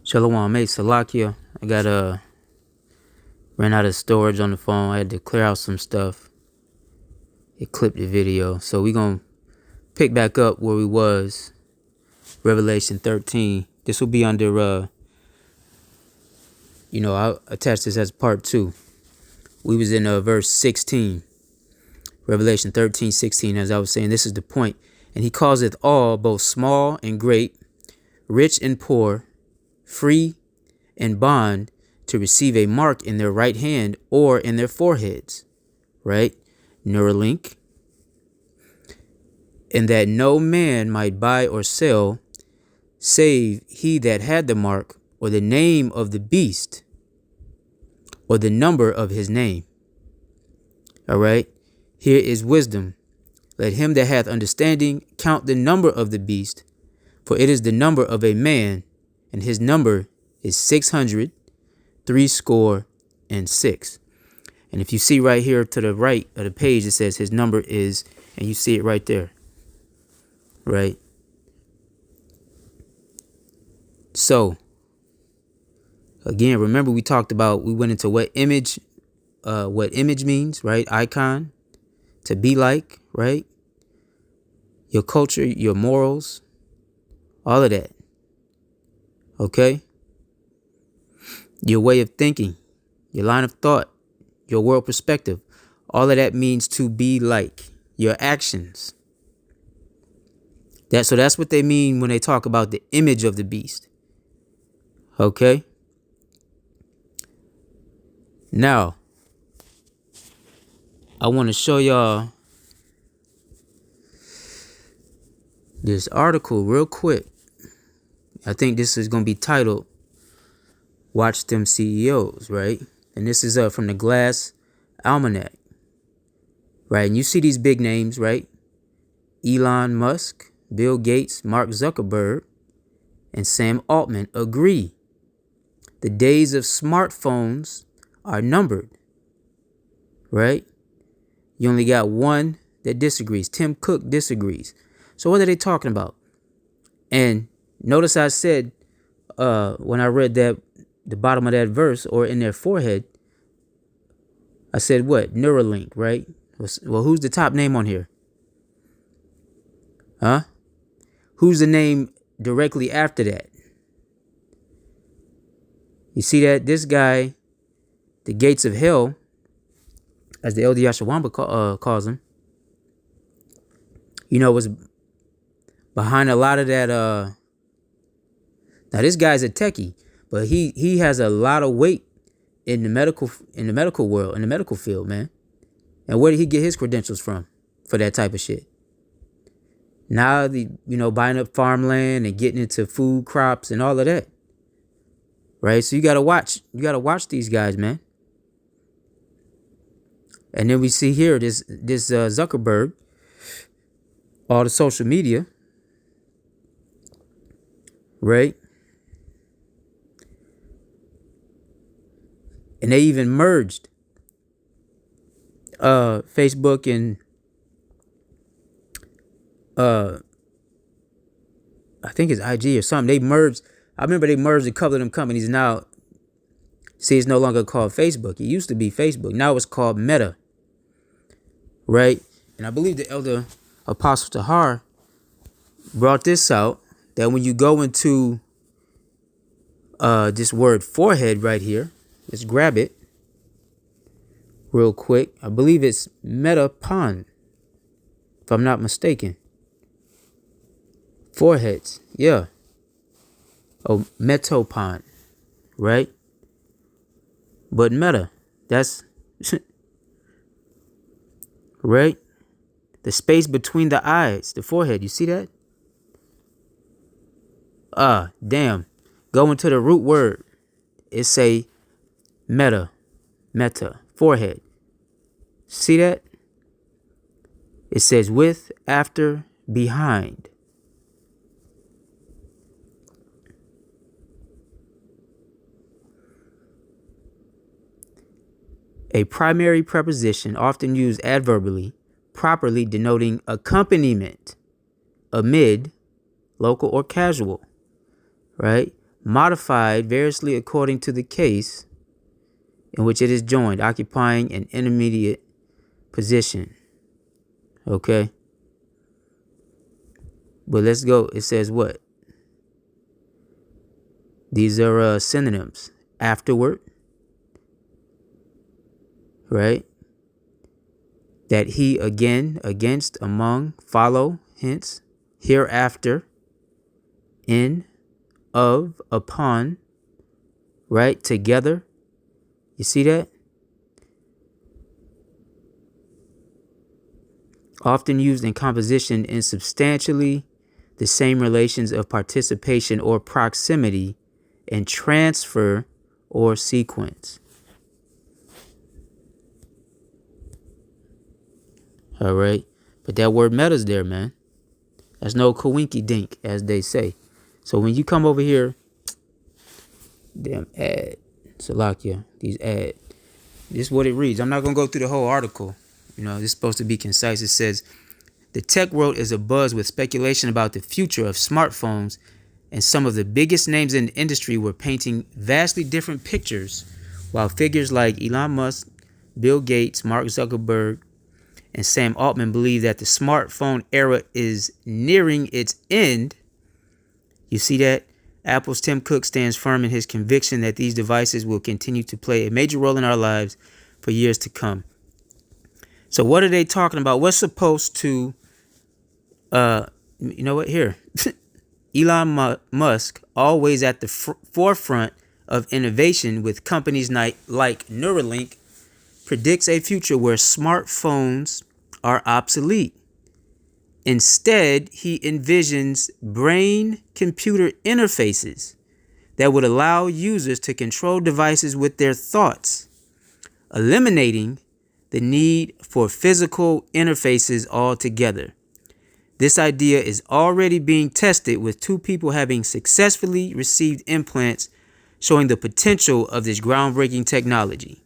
Shalom, mate, Salakia. I got ran out of storage on the phone. I had to clear out some stuff. It clipped the video. So we gonna pick back up where we was. Revelation 13. This will be under I'll attach this as part 2. We was in verse 16. Revelation 13:16. As I was saying, this is the point. And he causeth all, both small and great, rich and poor, free and bond, to receive a mark in their right hand or in their foreheads, right? Neuralink. And that no man might buy or sell, save he that had the mark, or the name of the beast, or the number of his name. All right. Here is wisdom. Let him that hath understanding count the number of the beast, for it is the number of a man, and his number is 666. And if you see right here to the right of the page, it says his number is, and you see it right there. Right. So, again, remember we went into what image means, right? Icon, to be like, right? Your culture, your morals, all of that. Okay? Your way of thinking, your line of thought, your world perspective, all of that means to be like. Your actions. So that's what they mean when they talk about the image of the beast. Okay? Now, I want to show y'all this article real quick. I think this is going to be titled, Watch Them CEOs, right? And this is from the Glass Almanac, right? And you see these big names, right? Elon Musk, Bill Gates, Mark Zuckerberg, and Sam Altman agree. The days of smartphones are numbered, right? You only got one that disagrees. Tim Cook disagrees. So what are they talking about? And notice I said when I read that, the bottom of that verse, or in their forehead, I said what? Neuralink, right? Well, who's the top name on here? Huh? Who's the name directly after that? You see that? This guy, the gates of hell, as the Elder Yashawamba calls him, was behind a lot of that. Now this guy's a techie, but he has a lot of weight in the medical world, in the medical field, man. And where did he get his credentials from for that type of shit? Now buying up farmland and getting into food crops and all of that. Right? So you gotta watch these guys, man. And then we see here this Zuckerberg, all the social media, right? And they even merged Facebook and I think it's IG or something. They merged. I remember they merged a couple of them companies. Now, see, it's no longer called Facebook. It used to be Facebook. Now it's called Meta. Right? And I believe the Elder Apostle Tahar brought this out, that when you go into this word forehead right here, let's grab it real quick. I believe it's metapon, if I'm not mistaken. Foreheads, yeah. Oh, metopon, right? But meta, that's right? The space between the eyes, the forehead, you see that? Damn. Go into the root word. It say meta, forehead. See that? It says with, after, behind. A primary preposition often used adverbially, properly denoting accompaniment, amid, local or casual, right? modified variously according to the case in which it is joined, occupying an intermediate position. Okay. But let's go. It says what? These are synonyms. Afterward, right? That he, again, against, among, follow, hence, hereafter, in, of, upon, right? Together. You see that? Often used in composition in substantially the same relations of participation or proximity and transfer or sequence. All right. But that word meta's there, man. That's no coinky dink, as they say. So when you come over here, damn ad, Salakia, these ad, this is what it reads. I'm not going to go through the whole article. You know, this is supposed to be concise. It says, the tech world is abuzz with speculation about the future of smartphones, and some of the biggest names in the industry were painting vastly different pictures, while figures like Elon Musk, Bill Gates, Mark Zuckerberg, and Sam Altman believe that the smartphone era is nearing its end. You see that? Apple's Tim Cook stands firm in his conviction that these devices will continue to play a major role in our lives for years to come. So what are they talking about? What's supposed to, you know what? Here, Elon Musk, always at the forefront of innovation with companies like Neuralink, predicts a future where smartphones are obsolete. Instead, he envisions brain-computer interfaces that would allow users to control devices with their thoughts, eliminating the need for physical interfaces altogether. This idea is already being tested, with 2 people having successfully received implants showing the potential of this groundbreaking technology.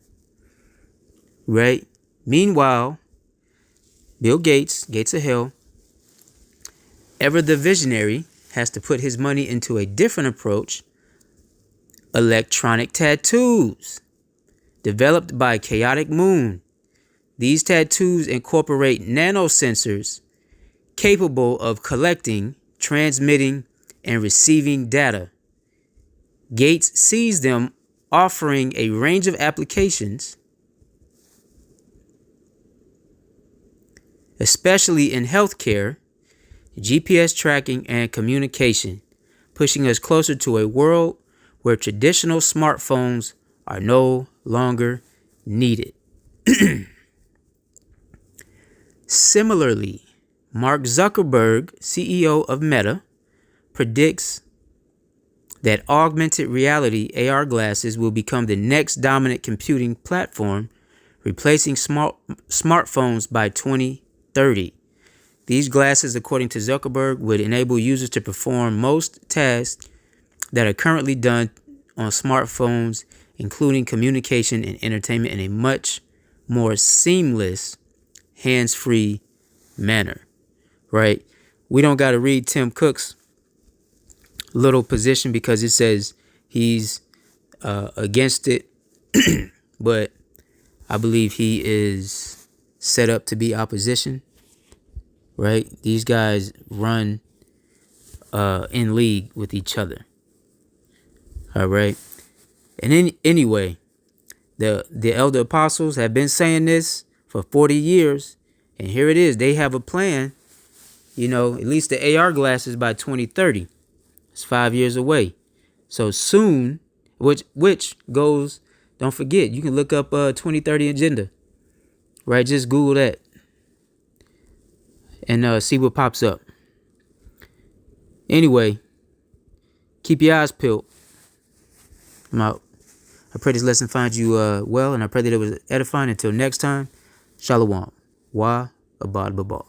Right? Meanwhile, Bill Gates, Gates of Hell, ever the visionary, has to put his money into a different approach: electronic tattoos, developed by Chaotic Moon. These tattoos incorporate nanosensors capable of collecting, transmitting, and receiving data. Gates sees them offering a range of applications, especially in healthcare, GPS tracking, and communication, pushing us closer to a world where traditional smartphones are no longer needed. Similarly, Mark Zuckerberg, CEO of Meta, predicts that augmented reality AR glasses will become the next dominant computing platform, replacing smartphones by 2030. These glasses, according to Zuckerberg, would enable users to perform most tasks that are currently done on smartphones, including communication and entertainment, in a much more seamless, hands-free manner. Right? We don't got to read Tim Cook's little position because it says he's against it, but I believe he is set up to be opposition. Right? These guys run in league with each other. All right. And then anyway, the elder apostles have been saying this for 40 years, and here it is. They have a plan. You know, at least the AR glasses by 2030. It's 5 years away. So soon, which goes, don't forget, you can look up 2030 agenda. Right? Just Google that and see what pops up. Anyway, keep your eyes peeled. I'm out. I pray this lesson finds you well, and I pray that it was edifying. Until next time, Shalom. Wa abad babal.